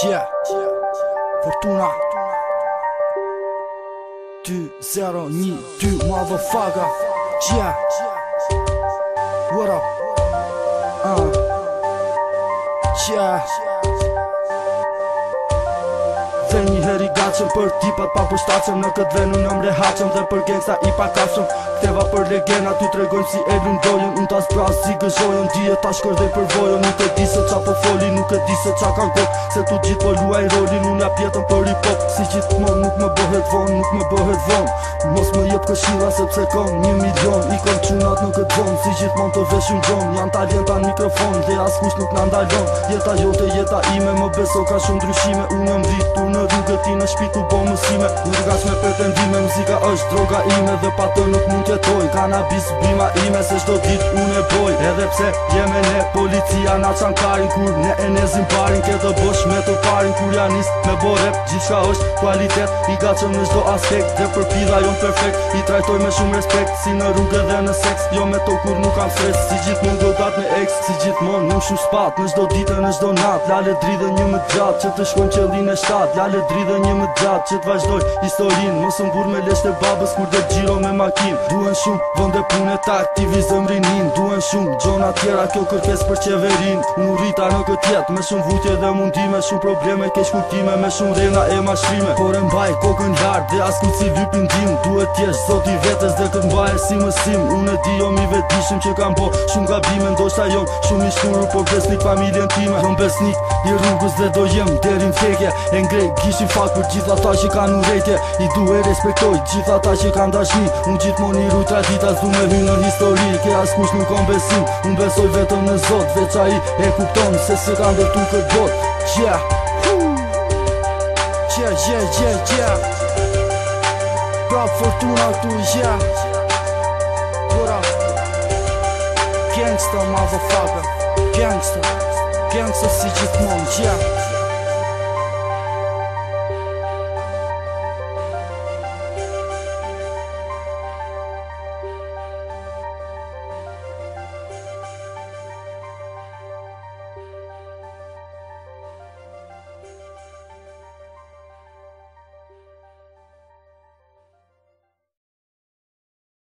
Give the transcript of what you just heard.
Yeah, Fortuna 2012 motherfucker. Yeah, what up? Yeah. Dhe një heri gacëm për tipat pa përshtatëm. Në këtë venu në mrehaqëm dhe për gengsta i pakashëm. Kteva për legena ty tregojmë si e lundojën. Unë tas pras si gëzojën, dije ta shkërdej për vojën. Nuk e di se qa po foli, nuk e di se qa kan kok. Se tu gjithë po luaj rolin, unë jap jetën për hip-hop. Si gjithmon nuk më bëhet von, nuk më bëhet von. Mos më jep këshilla sepse kom 1 milion. I kom qunat në këtë von, si gjithmon të veshun gjon. Jan talenta në mikrofon dhe askush nuk na ndalon. Jeta jote, jeta ime, më beso ka shumë ndryshime. Unë mditu në rrugët ti në shpi ku bo mësime. Nuk gash me pretendime, muzika është droga ime. Dhe pa të nuk mund jetoj, kanabis bima ime. Se shdo dit unë e boj, edhe pse jeme ne policia na qankarin. Kur ne e nezim parin, ke të bosh me të parin. Kur janis me bo rap, gjithka është kualitet. I gacëm në shdo aspekt, dhe për pida jon perfekt. I trajtoj me shumë respekt, si në rrugë dhe në seks. Jo me to kur nuk kam stres, si gjithmon godat me ex. Si gjithmon nuk shumë spat, në shdo ditë në shdo nat. Lale dridhe një më gjatë, që të shkojnë qëllin e shtat. Lale dridhe një më gjatë, që të vazhdoj historin. Mos mbur me lesht e babës kur dhe gjiro me makin. Duen shumë vënde pune ta aktivizëm rinin. Duen shumë gjona tjera, kjo kërkes për qeverin. Unë rrita në këtë jet, me shumë vutje dhe mundime. Shumë probleme, kesh kuptime, me shumë rena e mashrime. Por e mbaj kokën lartë dhe asku si vypin dim. Duhet tjesh zot i vetes dhe këtë mbaj si mësim. Unë e di jo mi vetishim që kam po shumë gabime. Ndoshta jom shumë i shturur, por besnik familjen time. Jom besnik i rrugës dhe do jem derin fekje. E ngrej gishin fak për gjitha ta që kanë urejtje. I du e respektoj gjitha ta që kanë dashni. Unë gjithmon i ru tradita s'du me hy në histori. Ke askush nuk kom besim, unë besoj vetëm në Zot. Veç a i e kupton se se kanë dërtu këtë bot. Yeah, yeah. Prap Fortuna këtu, yeah. What up? Gangsta motherfucker. Gangsta si gjithmon, yeah.